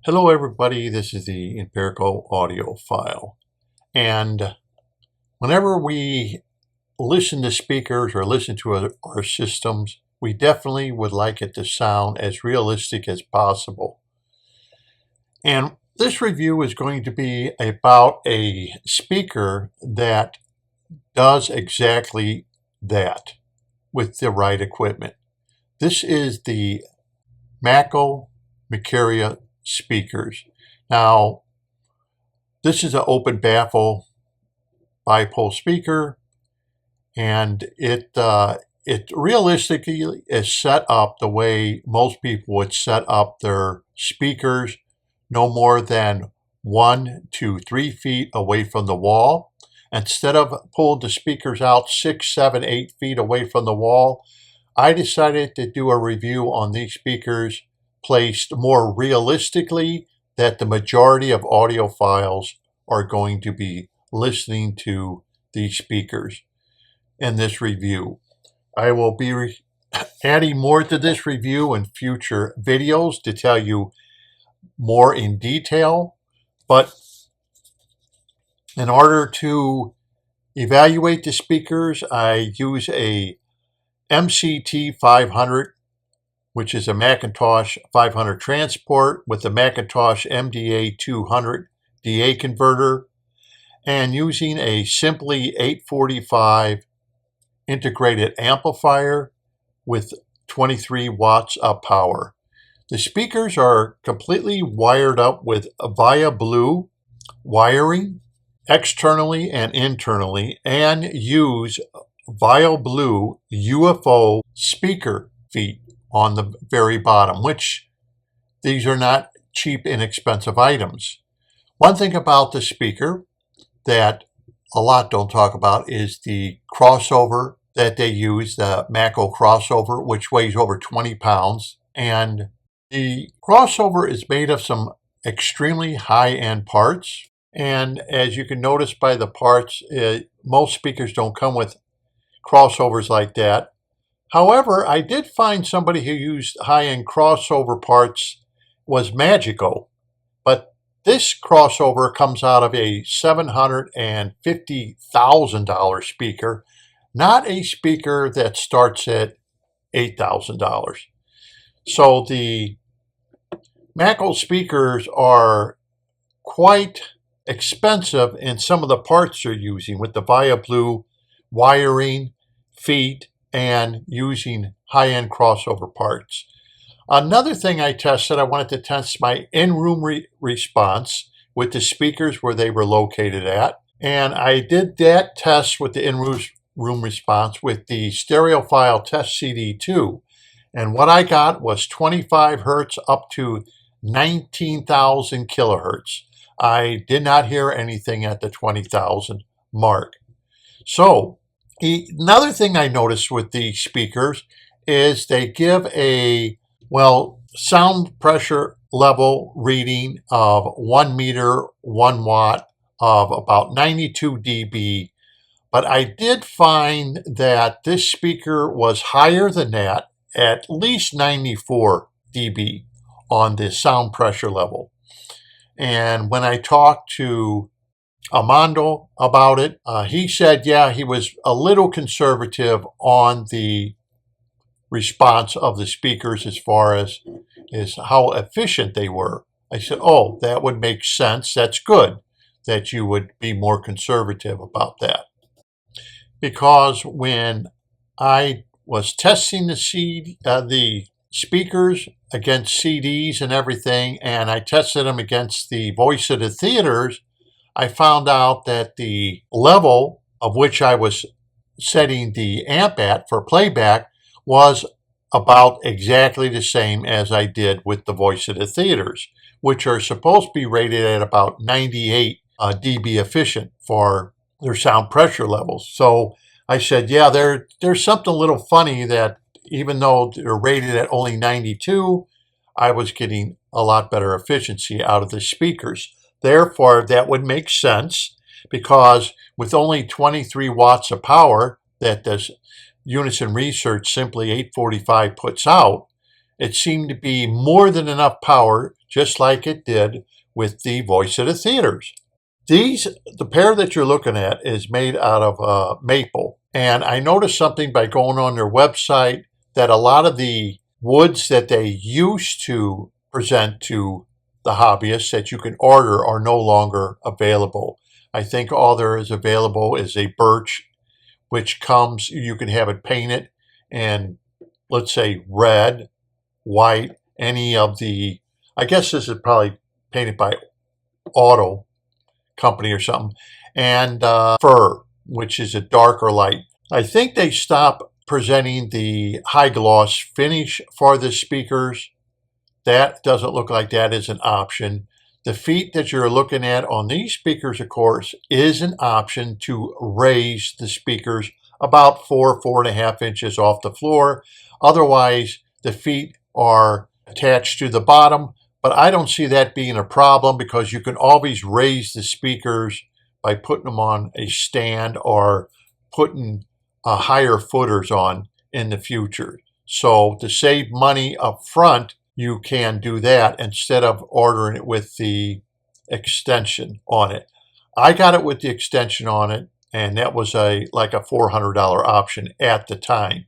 Hello everybody, this is the Empirical audio file. And whenever we listen to speakers or listen to our systems, we definitely would like it to sound as realistic as possible. And this review is going to be about a speaker that does exactly that with the right equipment. This is the MACO Macaria speakers. Now, this is an open baffle bipole speaker, and it realistically is set up the way most people would set up their speakers, no more than 1 to 3 feet away from the wall. Instead of pulling the speakers out 6, 7, 8 feet away from the wall, I decided to do a review on these speakers placed more realistically that the majority of audiophiles are going to be listening to these speakers in this review. I will be adding more to this review in future videos to tell you more in detail, but in order to evaluate the speakers, I use a MCT 500, which is a Macintosh 500 transport with a Macintosh MDA 200 DA converter, and using a Simply 845 integrated amplifier with 23 watts of power. The speakers are completely wired up with via Blue wiring externally and internally, and use via Blue UFO speaker feet on the very bottom, which these are not cheap, inexpensive items. One thing about the speaker that a lot don't talk about is the crossover that they use, the MACO crossover, which weighs over 20 pounds. And the crossover is made of some extremely high-end parts. And as you can notice by the parts, most speakers don't come with crossovers like that. However, I did find somebody who used high-end crossover parts was magical, but this crossover comes out of a $750,000 speaker, not a speaker that starts at $8,000. So the MACO speakers are quite expensive in some of the parts they're using with the via Blue wiring, feet, and using high-end crossover parts. Another thing I tested, I wanted to test my in-room response with the speakers where they were located at. And I did that test with the in-room response with the Stereophile Test CD2. And what I got was 25 hertz up to 19,000 kilohertz. I did not hear anything at the 20,000 mark. So, another thing I noticed with these speakers is they give a, sound pressure level reading of 1 meter, 1 watt of about 92 dB. But I did find that this speaker was higher than that, at least 94 dB on the sound pressure level. And when I talked to Armando about it, he said, yeah, he was a little conservative on the response of the speakers as far as how efficient they were. I said, oh, that would make sense. That's good that you would be more conservative about that. Because when I was testing the speakers against CDs and everything, and I tested them against the voice of the theaters, I found out that the level of which I was setting the amp at for playback was about exactly the same as I did with the voice of the theaters, which are supposed to be rated at about 98 dB efficient for their sound pressure levels. So I said, yeah, there's something a little funny that even though they're rated at only 92, I was getting a lot better efficiency out of the speakers. Therefore, that would make sense because with only 23 watts of power that this Unison Research Simply 845 puts out, it seemed to be more than enough power just like it did with the Voice of the Theaters. The pair that you're looking at is made out of maple. And I noticed something by going on their website that a lot of the woods that they used to present to the hobbyists that you can order are no longer available. I think all there is available is a birch, which comes, you can have it painted in, let's say, red, white, any of the, I guess this is probably painted by Auto Company or something, and fir, which is a darker light. I think they stopped presenting the high gloss finish for the speakers. That doesn't look like that is an option. The feet that you're looking at on these speakers, of course, is an option to raise the speakers about 4.5 inches off the floor. Otherwise, the feet are attached to the bottom, but I don't see that being a problem because you can always raise the speakers by putting them on a stand or putting higher footers on in the future. So to save money up front, you can do that instead of ordering it with the extension on it. I got it with the extension on it, and that was like a $400 option at the time.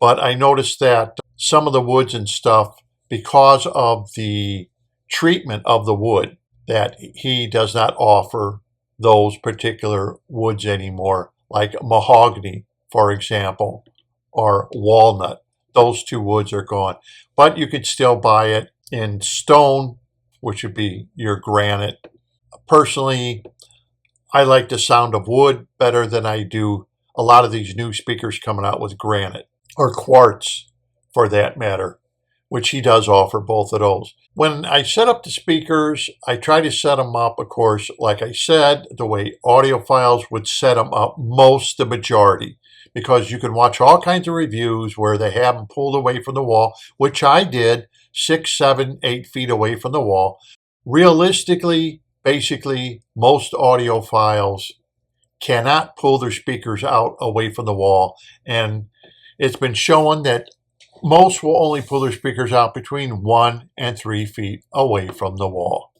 But I noticed that some of the woods and stuff, because of the treatment of the wood, that he does not offer those particular woods anymore, like mahogany, for example, or walnut. Those two woods are gone. But you could still buy it in stone, which would be your granite. Personally, I like the sound of wood better than I do a lot of these new speakers coming out with granite, or quartz for that matter, which he does offer both of those. When I set up the speakers, I try to set them up, of course, like I said, the way audiophiles would set them up, the majority, because you can watch all kinds of reviews where they have them pulled away from the wall, which I did 6, 7, 8 feet away from the wall. Realistically, basically, most audiophiles cannot pull their speakers out away from the wall, and it's been shown that most will only pull their speakers out between 1 and 3 feet away from the wall.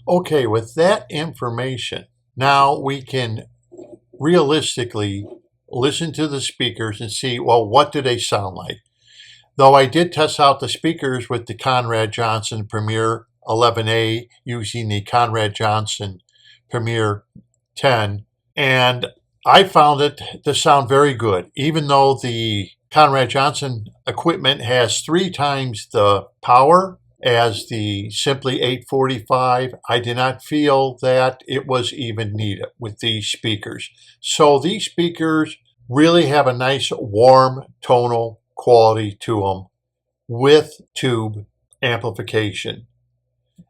Okay, with that information, now we can realistically listen to the speakers and see, well, what do they sound like? Though I did test out the speakers with the Conrad Johnson Premier 11A using the Conrad Johnson Premier 10, and I found it to sound very good, even though the Conrad Johnson equipment has 3 times the power as the Simply 845. I did not feel that it was even needed with these speakers. So these speakers really have a nice warm tonal quality to them with tube amplification.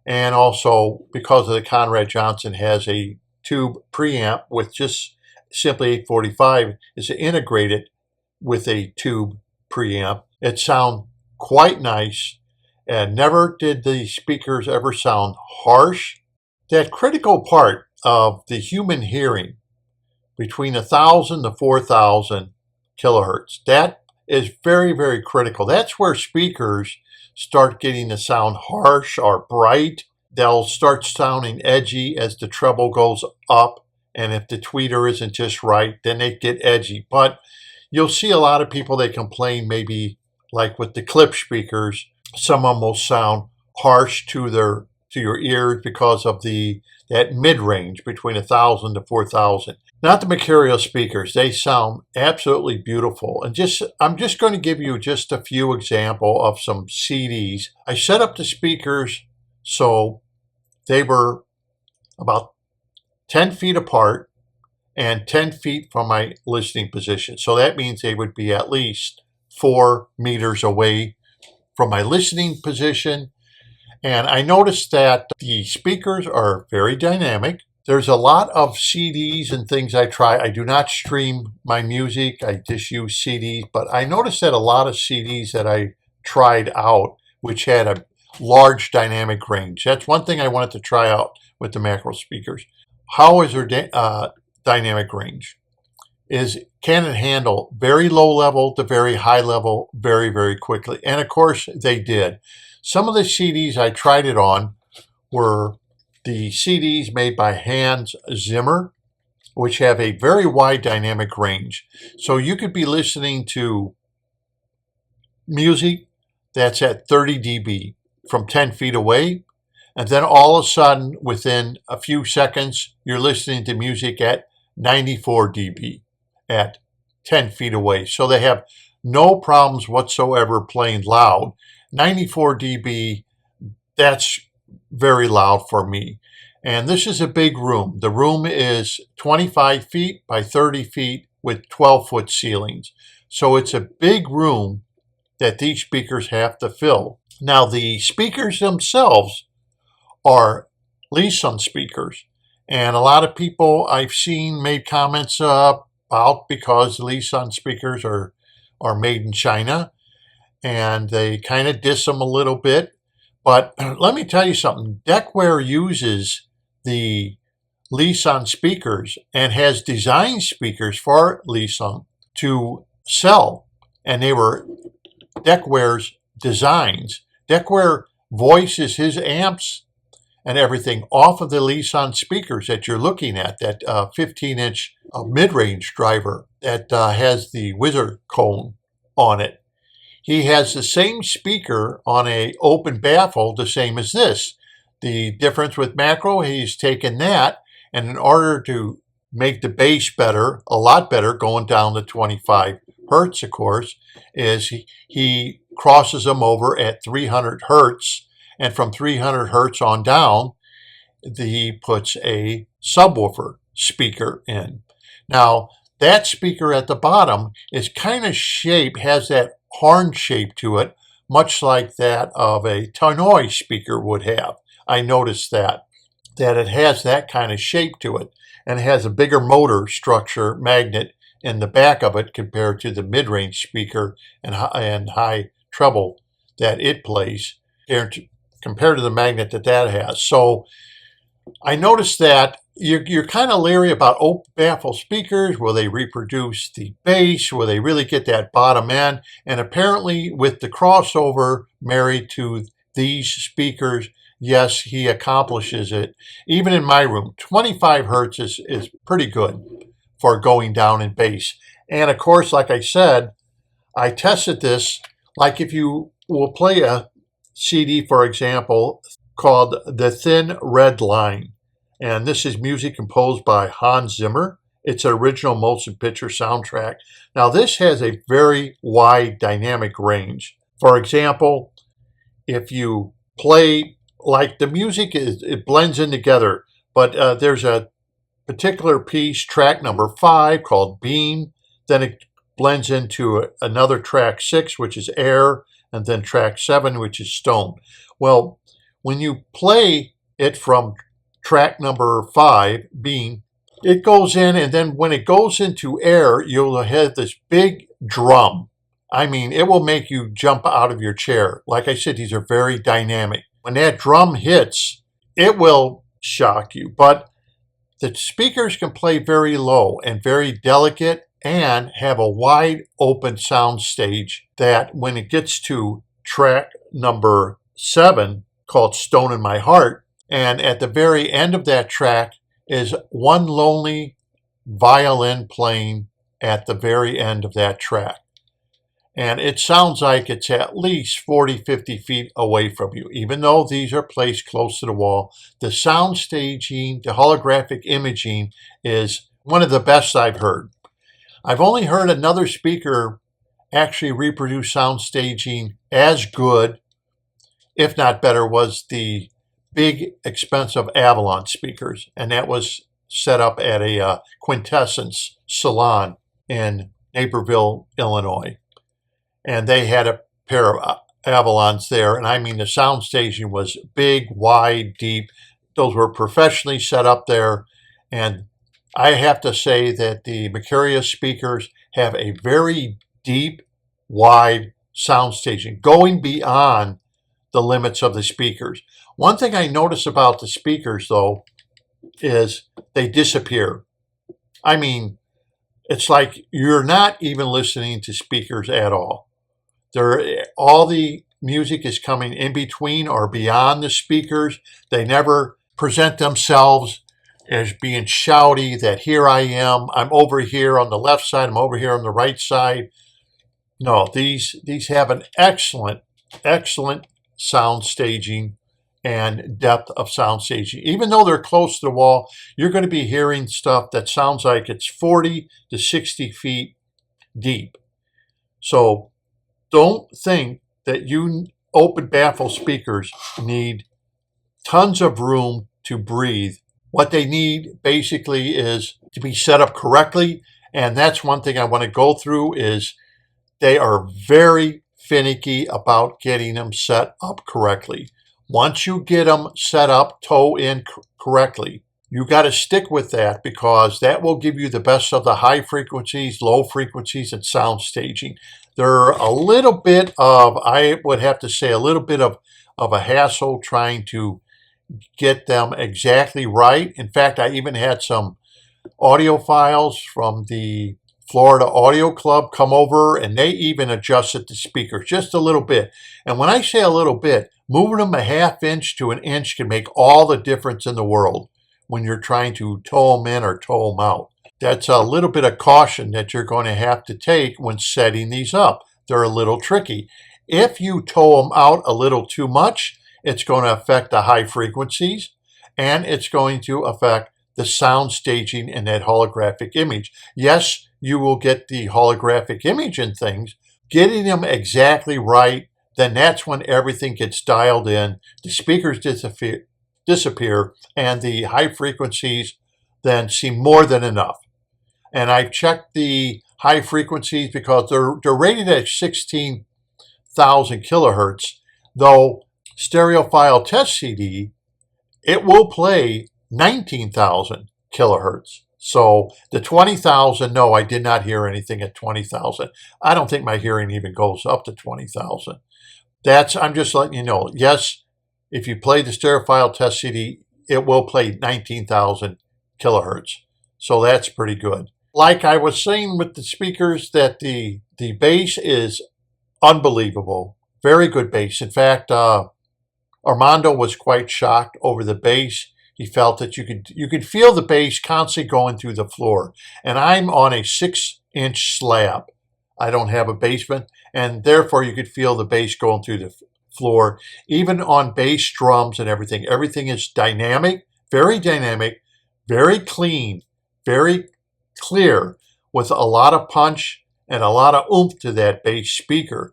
And also, because of the Conrad Johnson has a tube preamp with just Simply 845 is integrated with a tube preamp. It sounds quite nice, and never did the speakers ever sound harsh. That critical part of the human hearing between 1,000 to 4,000 kilohertz, that is very, very critical. That's where speakers start getting to sound harsh or bright. They'll start sounding edgy as the treble goes up, and if the tweeter isn't just right, then they get edgy. But you'll see a lot of people, they complain maybe like with the clip speakers, some of them will sound harsh to your ears because of that mid-range between 1,000 to 4,000. Not the Macaria speakers. They sound absolutely beautiful. And I'm just going to give you just a few examples of some CDs. I set up the speakers so they were about 10 feet apart and 10 feet from my listening position. So that means they would be at least 4 meters away from my listening position. And I noticed that the speakers are very dynamic. There's a lot of CDs and things I try. I do not stream my music. I just use CDs. But I noticed that a lot of CDs that I tried out, which had a large dynamic range. That's one thing I wanted to try out with the macro speakers. How is their dynamic range? Can it handle very low level to very high level very, very quickly? And of course they did. Some of the CDs I tried it on were the CDs made by Hans Zimmer, which have a very wide dynamic range. So you could be listening to music that's at 30 dB from 10 feet away, and then all of a sudden, within a few seconds, you're listening to music at 94 dB at 10 feet away. So they have no problems whatsoever playing loud. 94 dB, that's very loud for me. And this is a big room. The room is 25 feet by 30 feet with 12-foot ceilings. So it's a big room that these speakers have to fill. Now, the speakers themselves are Lii Song speakers. And a lot of people I've seen made comments about because Lii Song speakers are made in China. And they kind of diss them a little bit. But let me tell you something. Deckware uses the Lii Song speakers and has designed speakers for Lii Song to sell. And they were Deckware's designs. Deckware voices his amps and everything off of the Lii Song speakers that you're looking at, that 15-inch mid-range driver that has the wizard cone on it. He has the same speaker on a open baffle, the same as this. The difference with Macro, he's taken that, and in order to make the bass better, a lot better, going down to 25 hertz, of course, is he crosses them over at 300 hertz, and from 300 hertz on down, he puts a subwoofer speaker in. Now, that speaker at the bottom is kind of shaped, has that horn shape to it, much like that of a Tannoy speaker would have. I noticed that it has that kind of shape to it, and it has a bigger motor structure magnet in the back of it compared to the mid-range speaker and high treble that it plays compared to the magnet that has. So I noticed that you're kind of leery about open baffle speakers. Will they reproduce the bass? Will they really get that bottom end? And apparently with the crossover married to these speakers, yes, he accomplishes it. Even in my room, 25 hertz is pretty good for going down in bass. And of course, like I said, I tested this. Like if you will play a CD, for example, called The Thin Red Line. And this is music composed by Hans Zimmer. It's an original motion picture soundtrack. Now, this has a very wide dynamic range. For example, if you play, like the music, it blends in together. But there's a particular piece, track number 5, called Beam. Then it blends into another track 6, which is Air. And then track 7, which is Stone. Well, when you play it from track number 5, Beam, it goes in, and then when it goes into Air, you'll have this big drum. I mean, it will make you jump out of your chair. Like I said, these are very dynamic. When that drum hits, it will shock you. But the speakers can play very low and very delicate and have a wide open sound stage that when it gets to track number 7, called Stone in My Heart, and at the very end of that track is one lonely violin playing at the very end of that track. And it sounds like it's at least 40, 50 feet away from you. Even though these are placed close to the wall, the sound staging, the holographic imaging is one of the best I've heard. I've only heard another speaker actually reproduce sound staging as good, if not better, was the big, expensive Avalon speakers. And that was set up at a Quintessence salon in Naperville, Illinois. And they had a pair of Avalons there. And I mean, the sound staging was big, wide, deep. Those were professionally set up there. And I have to say that the Macaria speakers have a very deep, wide sound staging, going beyond the limits of the speakers. One thing I notice about the speakers, though, is they disappear. I mean, it's like you're not even listening to speakers at all. All the music is coming in between or beyond the speakers. They never present themselves as being shouty, that here I am, I'm over here on the left side, I'm over here on the right side. No, these have an excellent sound staging and depth of sound staging. Even though they're close to the wall, you're going to be hearing stuff that sounds like it's 40 to 60 feet deep. So don't think that you open baffle speakers need tons of room to breathe. What they need basically is to be set up correctly. And that's one thing I want to go through is they are very finicky about getting them set up correctly. Once you get them set up toe in correctly, you got to stick with that because that will give you the best of the high frequencies, low frequencies, and sound staging. They're a little bit of, I would have to say, a little bit of a hassle trying to get them exactly right. In fact, I even had some audiophiles from the Florida Audio Club come over, and they even adjusted the speakers just a little bit. And when I say a little bit, moving them a half inch to an inch can make all the difference in the world when you're trying to toe them in or toe them out. That's a little bit of caution that you're going to have to take when setting these up. They're a little tricky. If you toe them out a little too much, it's going to affect the high frequencies, and it's going to affect the sound staging in that holographic image. Yes, you will get the holographic image and things. Getting them exactly right, then that's when everything gets dialed in, the speakers disappear, and the high frequencies then seem more than enough. And I've checked the high frequencies because they're rated at 16,000 kilohertz, though Stereophile Test CD, it will play 19,000 kilohertz. So the 20,000, no, I did not hear anything at 20,000. I don't think my hearing even goes up to 20,000. I'm just letting you know. Yes, if you play the Stereophile Test CD, it will play 19,000 kilohertz. So that's pretty good. Like I was saying with the speakers, that the bass is unbelievable. Very good bass. In fact, Armando was quite shocked over the bass. He felt that you could feel the bass constantly going through the floor. And I'm on a 6-inch slab. I don't have a basement, and therefore you could feel the bass going through the floor. Even on bass drums and everything, everything is dynamic, very clean, very clear, with a lot of punch and a lot of oomph to that bass speaker.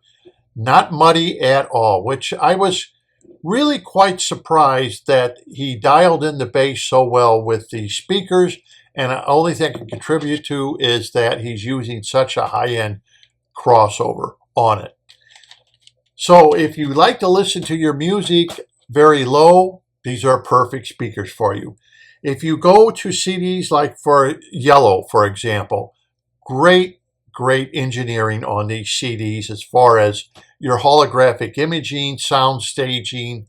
Not muddy at all, which I was really quite surprised that he dialed in the bass so well with the speakers. And the only thing I can contribute to is that he's using such a high-end crossover on it. So if you like to listen to your music very low, these are perfect speakers for you. If you go to CDs like for Yellow, for example, great engineering on these CDs as far as your holographic imaging, sound staging,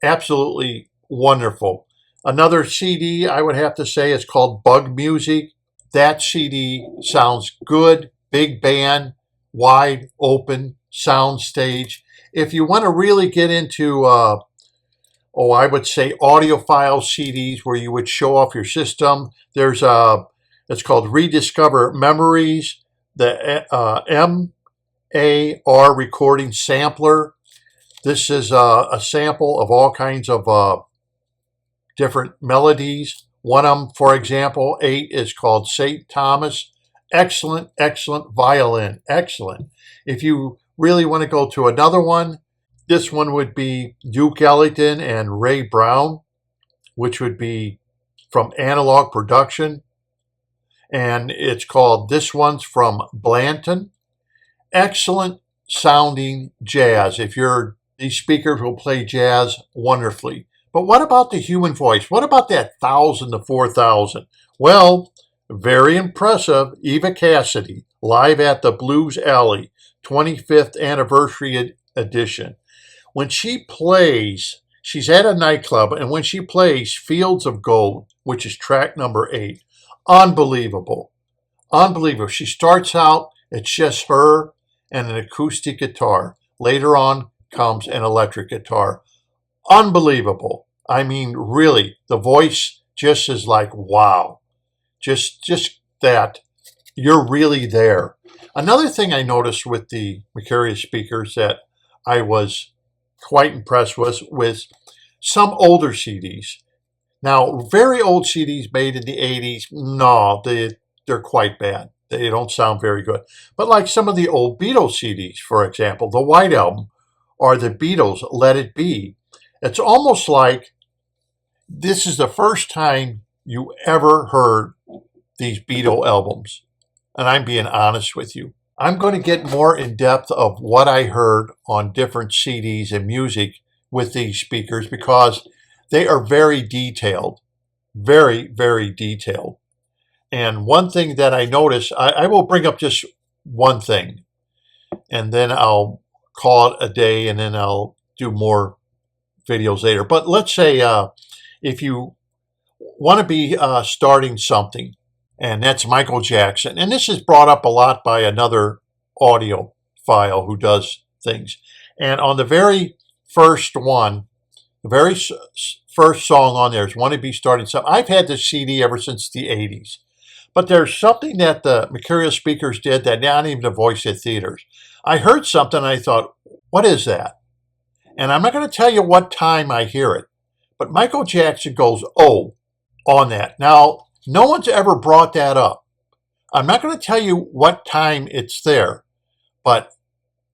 absolutely wonderful. Another CD I would have to say is called Bug Music. That CD sounds good, big band, wide open sound stage. If you want to really get into, I would say audiophile CDs where you would show off your system, there's it's called Rediscover Memories, the MAR recording sampler. This is a sample of all kinds of different melodies. One of them, for example, 8 is called St. Thomas. Excellent violin, excellent. If you really want to go to another one, this one would be Duke Ellington and Ray Brown, which would be from Analog Production. And it's called This One's from Blanton. Excellent sounding jazz. These speakers will play jazz wonderfully. But what about the human voice? What about that 1,000 to 4,000? Well, very impressive. Eva Cassidy, live at the Blues Alley, 25th anniversary edition. When she plays, she's at a nightclub, and when she plays Fields of Gold, which is track number 8, unbelievable. She starts out, it's just her and an acoustic guitar. Later on comes an electric guitar. Unbelievable. I mean, really, the voice just is like, wow. Just that you're really there. Another thing I noticed with the Macaria speakers that I was quite impressed with some older CDs. Now, very old CDs made in the 80s, no, they're quite bad. They don't sound very good. But like some of the old Beatles CDs, for example, the White Album or the Beatles, Let It Be, it's almost like this is the first time you ever heard these Beatle albums. And I'm being honest with you. I'm going to get more in depth of what I heard on different CDs and music with these speakers because they are very detailed, very, very detailed. And one thing that I noticed, I will bring up just one thing, and then I'll call it a day, and then I'll do more videos later. But let's say if you want to be starting something, and that's Michael Jackson. And this is brought up a lot by another audiophile who does things. And on the very first one, the very first song on there is Want to Be Starting Something. I've had this CD ever since the 80s. But there's something that the Macaria speakers did that not even the voice at theaters. I heard something and I thought, what is that? And I'm not going to tell you what time I hear it. But Michael Jackson goes, oh, on that. Now, no one's ever brought that up. I'm not going to tell you what time it's there. But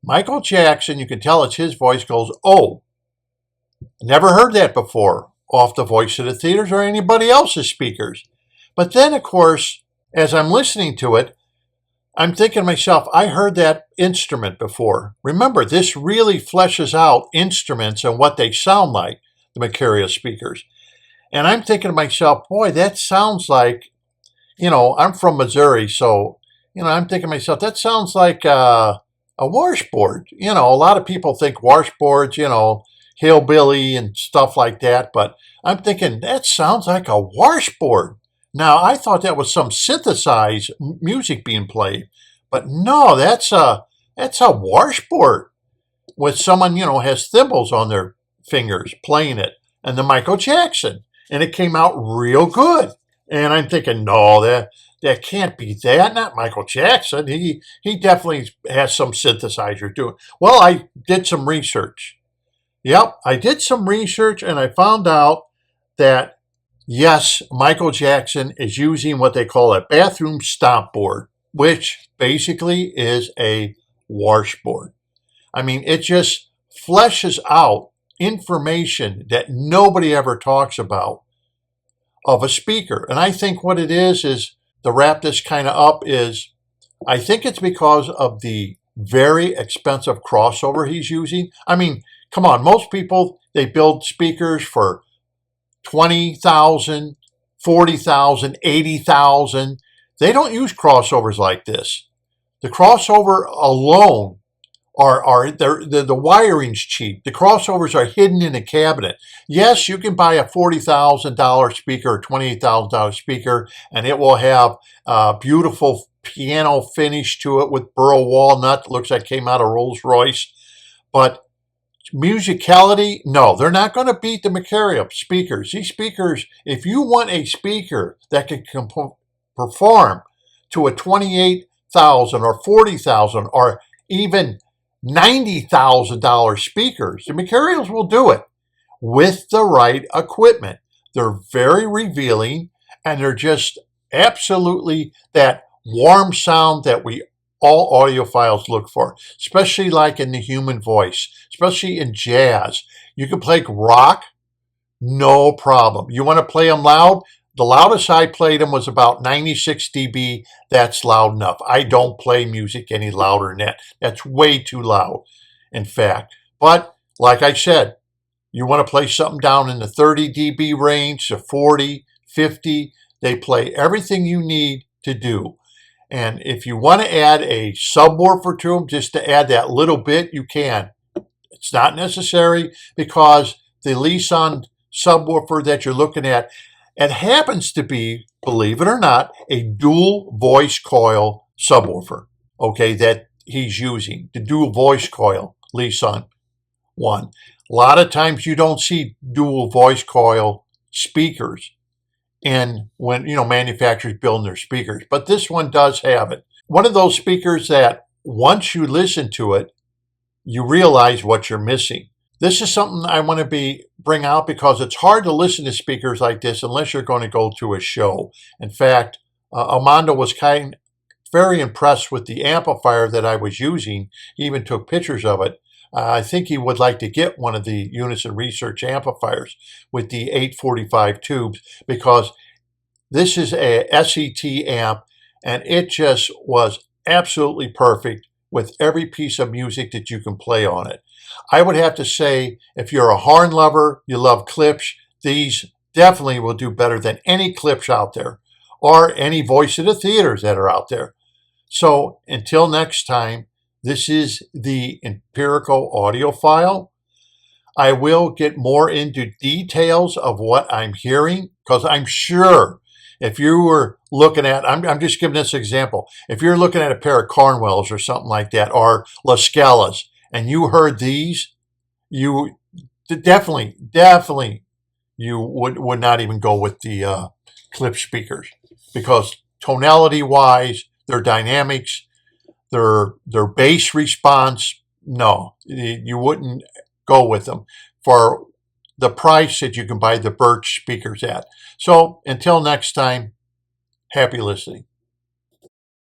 Michael Jackson, you can tell it's his voice, goes, oh, never heard that before off the voice of the theaters or anybody else's speakers. But then, of course, as I'm listening to it, I'm thinking to myself, I heard that instrument before. Remember, this really fleshes out instruments and what they sound like, the Macaria speakers. And I'm thinking to myself, boy, that sounds like, I'm from Missouri, so, I'm thinking to myself, that sounds like a washboard. A lot of people think washboards, hillbilly and stuff like that, but I'm thinking, that sounds like a washboard. Now, I thought that was some synthesized music being played, but no, that's a washboard with someone, has thimbles on their fingers playing it, and the Michael Jackson, and it came out real good. And I'm thinking, no, that can't be that, not Michael Jackson. He definitely has some synthesizer doing. Well, I did some research. Yep, I did some research, and I found out that yes, Michael Jackson is using what they call a bathroom stompboard, which basically is a washboard. I mean, it just fleshes out information that nobody ever talks about of a speaker. And I think what it is to wrap this kind of up is, I think it's because of the very expensive crossover he's using. I mean, come on, most people, they build speakers for $20,000, $40,000, $80,000. They don't use crossovers like this. The crossover alone the wiring's cheap. The crossovers are hidden in a cabinet. Yes, you can buy a $40,000 speaker or $28,000 speaker, and it will have a beautiful piano finish to it with burl walnut. Looks like it came out of Rolls Royce. But musicality, no, they're not going to beat the Macaria speakers. These speakers, if you want a speaker that can perform to a $28,000 or $40,000 or even $90,000 speakers, the Macarias will do it with the right equipment. They're very revealing, and they're just absolutely that warm sound that we all audiophiles look for, especially like in the human voice, especially in jazz. You can play rock, no problem. You want to play them loud? The loudest I played them was about 96 dB. That's loud enough. I don't play music any louder than that. That's way too loud, in fact. But like I said, you want to play something down in the 30 dB range to 40, 50. They play everything you need to do. And if you want to add a subwoofer to them, just to add that little bit, you can. It's not necessary because the Lii Song subwoofer that you're looking at, it happens to be, believe it or not, a dual voice coil subwoofer, okay, that he's using, the dual voice coil. Lii Song one. A lot of times you don't see dual voice coil speakers in when manufacturers build their speakers, but this one does have it. One of those speakers that once you listen to it, you realize what you're missing. This is something I want to bring out because it's hard to listen to speakers like this unless you're going to go to a show. In fact, Armando was very impressed with the amplifier that I was using. He even took pictures of it. I think he would like to get one of the Unison Research amplifiers with the 845 tubes because this is a SET amp and it just was absolutely perfect with every piece of music that you can play on it. I would have to say, if you're a horn lover, you love clips, these definitely will do better than any clips out there or any voice of the theaters that are out there. So until next time, this is the Empirical Audiophile. I will get more into details of what I'm hearing because I'm sure if you were looking at, I'm just giving this example, if you're looking at a pair of Cornwells or something like that, or La Scalas, and you heard these, you definitely, you would not even go with the clip speakers because tonality-wise, their dynamics, their bass response, no, you wouldn't go with them for the price that you can buy the Birch speakers at. So until next time, happy listening.